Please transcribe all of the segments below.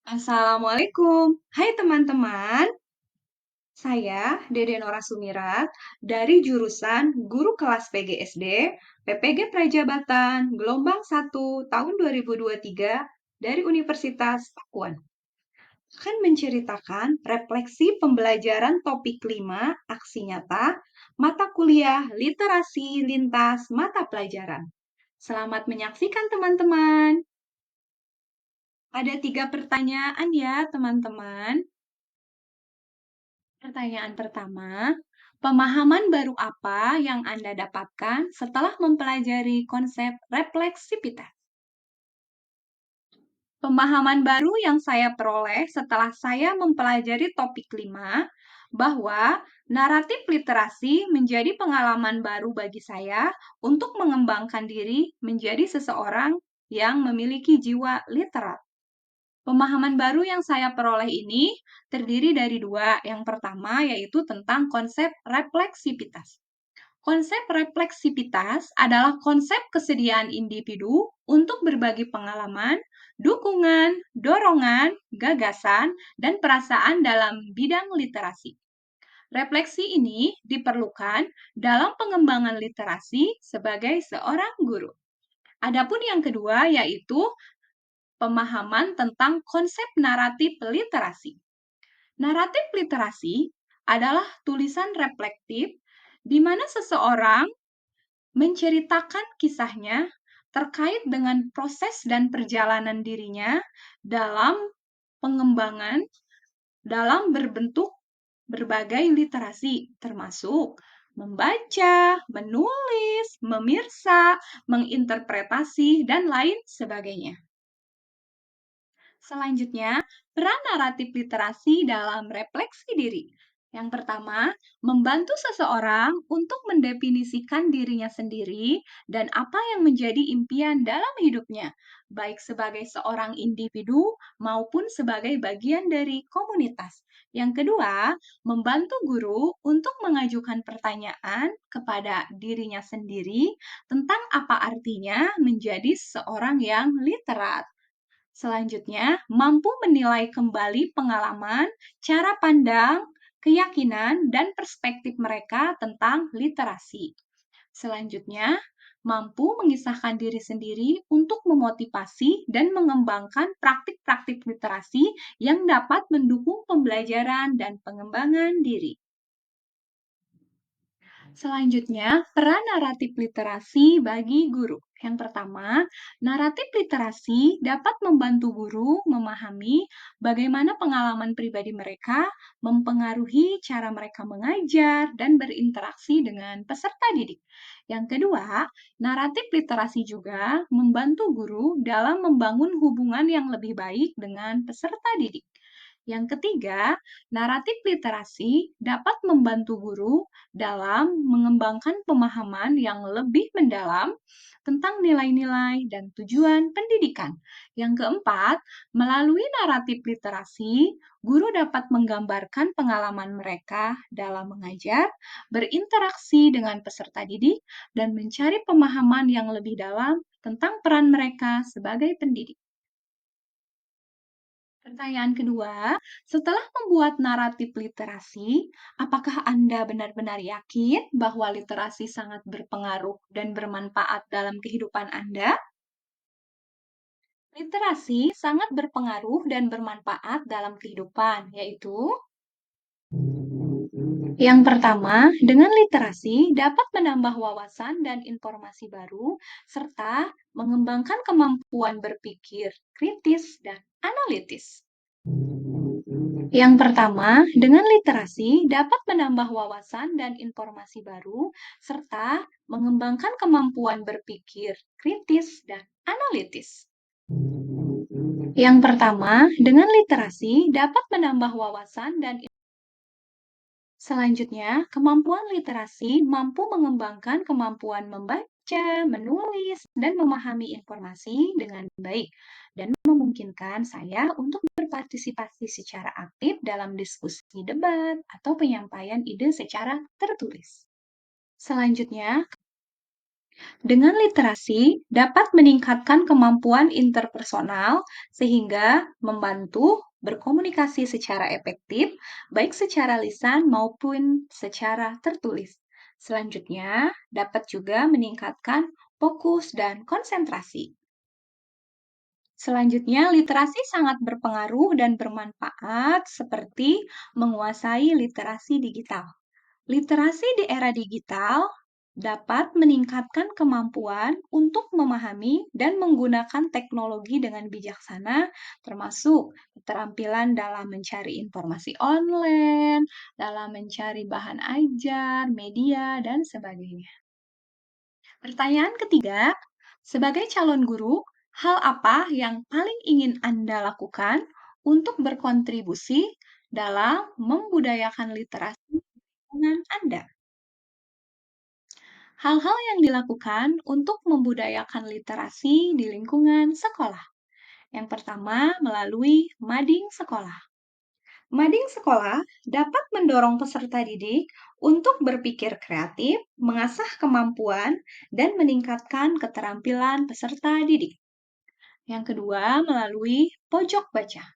Assalamualaikum. Hai teman-teman, saya Dede Nora Sumirat dari jurusan Guru Kelas PGSD, PPG Prajabatan, gelombang 1 tahun 2023 dari Universitas Pakuan. Akan menceritakan refleksi pembelajaran topik 5 aksi nyata, mata kuliah literasi lintas mata pelajaran. Selamat menyaksikan teman-teman. Ada 3 pertanyaan ya teman-teman. Pertanyaan pertama, pemahaman baru apa yang Anda dapatkan setelah mempelajari konsep refleksivitas? Pemahaman baru yang saya peroleh setelah saya mempelajari topik 5, bahwa naratif literasi menjadi pengalaman baru bagi saya untuk mengembangkan diri menjadi seseorang yang memiliki jiwa literat. Pemahaman baru yang saya peroleh ini terdiri dari 2. Yang pertama yaitu tentang konsep refleksivitas. Konsep refleksivitas adalah konsep kesediaan individu untuk berbagi pengalaman, dukungan, dorongan, gagasan, dan perasaan dalam bidang literasi. Refleksi ini diperlukan dalam pengembangan literasi sebagai seorang guru. Adapun yang kedua yaitu pemahaman tentang konsep naratif literasi. Naratif literasi adalah tulisan reflektif di mana seseorang menceritakan kisahnya terkait dengan proses dan perjalanan dirinya dalam pengembangan dalam berbentuk berbagai literasi, termasuk membaca, menulis, memirsa, menginterpretasi, dan lain sebagainya. Selanjutnya, peran naratif literasi dalam refleksi diri. Yang pertama, membantu seseorang untuk mendefinisikan dirinya sendiri dan apa yang menjadi impian dalam hidupnya, baik sebagai seorang individu maupun sebagai bagian dari komunitas. Yang kedua, membantu guru untuk mengajukan pertanyaan kepada dirinya sendiri tentang apa artinya menjadi seorang yang literat. Selanjutnya, mampu menilai kembali pengalaman, cara pandang, keyakinan, dan perspektif mereka tentang literasi. Selanjutnya, mampu mengisahkan diri sendiri untuk memotivasi dan mengembangkan praktik-praktik literasi yang dapat mendukung pembelajaran dan pengembangan diri. Selanjutnya, peran naratif literasi bagi guru. Yang pertama, naratif literasi dapat membantu guru memahami bagaimana pengalaman pribadi mereka mempengaruhi cara mereka mengajar dan berinteraksi dengan peserta didik. Yang kedua, naratif literasi juga membantu guru dalam membangun hubungan yang lebih baik dengan peserta didik. Yang ketiga, naratif literasi dapat membantu guru dalam mengembangkan pemahaman yang lebih mendalam tentang nilai-nilai dan tujuan pendidikan. Yang keempat, melalui naratif literasi, guru dapat menggambarkan pengalaman mereka dalam mengajar, berinteraksi dengan peserta didik, dan mencari pemahaman yang lebih dalam tentang peran mereka sebagai pendidik. Pertanyaan kedua, setelah membuat naratif literasi, apakah Anda benar-benar yakin bahwa literasi sangat berpengaruh dan bermanfaat dalam kehidupan Anda? Literasi sangat berpengaruh dan bermanfaat dalam kehidupan, yaitu yang pertama, dengan literasi dapat menambah wawasan dan informasi baru, serta mengembangkan kemampuan berpikir kritis dan analitis. Yang pertama, dengan literasi dapat menambah wawasan dan informasi baru, serta mengembangkan kemampuan berpikir kritis dan analitis. Yang pertama, dengan literasi dapat menambah wawasan dan selanjutnya, kemampuan literasi mampu mengembangkan kemampuan membaca, menulis, dan memahami informasi dengan baik, dan memungkinkan saya untuk berpartisipasi secara aktif dalam diskusi debat atau penyampaian ide secara tertulis. Selanjutnya, Dengan literasi dapat meningkatkan kemampuan interpersonal sehingga membantu berkomunikasi secara efektif, baik secara lisan maupun secara tertulis. Selanjutnya, dapat juga meningkatkan fokus dan konsentrasi. Selanjutnya, literasi sangat berpengaruh dan bermanfaat seperti menguasai literasi digital. Literasi di era digital dapat meningkatkan kemampuan untuk memahami dan menggunakan teknologi dengan bijaksana, termasuk keterampilan dalam mencari informasi online, dalam mencari bahan ajar, media, dan sebagainya. Pertanyaan ketiga, sebagai calon guru, hal apa yang paling ingin Anda lakukan untuk berkontribusi dalam membudayakan literasi dengan Anda? Hal-hal yang dilakukan untuk membudayakan literasi di lingkungan sekolah. Yang pertama, melalui mading sekolah. Mading sekolah dapat mendorong peserta didik untuk berpikir kreatif, mengasah kemampuan, dan meningkatkan keterampilan peserta didik. Yang kedua, melalui pojok baca.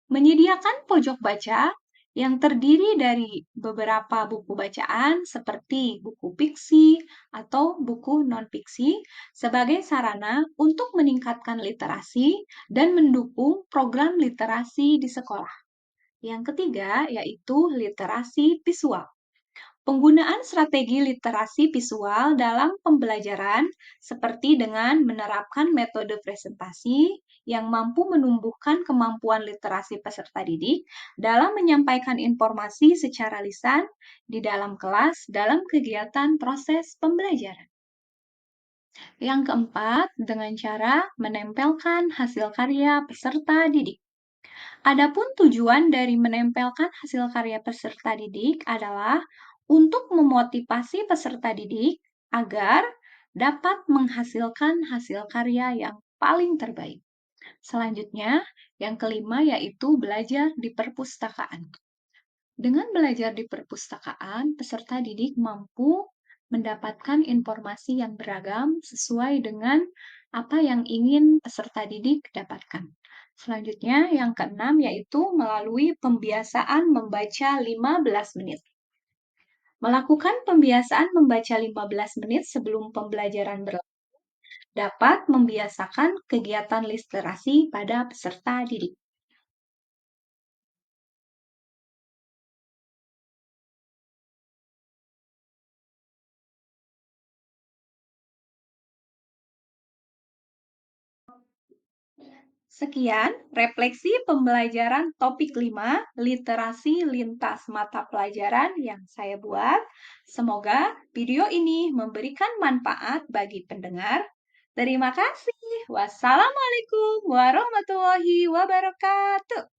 Menyediakan pojok baca yang terdiri dari beberapa buku bacaan seperti buku fiksi atau buku non-fiksi sebagai sarana untuk meningkatkan literasi dan mendukung program literasi di sekolah. Yang ketiga yaitu literasi visual. Penggunaan strategi literasi visual dalam pembelajaran seperti dengan menerapkan metode presentasi yang mampu menumbuhkan kemampuan literasi peserta didik dalam menyampaikan informasi secara lisan di dalam kelas dalam kegiatan proses pembelajaran. Yang keempat, dengan cara menempelkan hasil karya peserta didik. Adapun tujuan dari menempelkan hasil karya peserta didik adalah untuk memotivasi peserta didik agar dapat menghasilkan hasil karya yang paling terbaik. Selanjutnya, yang kelima yaitu belajar di perpustakaan. Dengan belajar di perpustakaan, peserta didik mampu mendapatkan informasi yang beragam sesuai dengan apa yang ingin peserta didik dapatkan. Selanjutnya, yang keenam yaitu melalui pembiasaan membaca 15 menit. Melakukan pembiasaan membaca 15 menit sebelum pembelajaran berlangsung dapat membiasakan kegiatan literasi pada peserta didik. Sekian refleksi pembelajaran topik 5 literasi lintas mata pelajaran yang saya buat. Semoga video ini memberikan manfaat bagi pendengar. Terima kasih. Wassalamualaikum warahmatullahi wabarakatuh.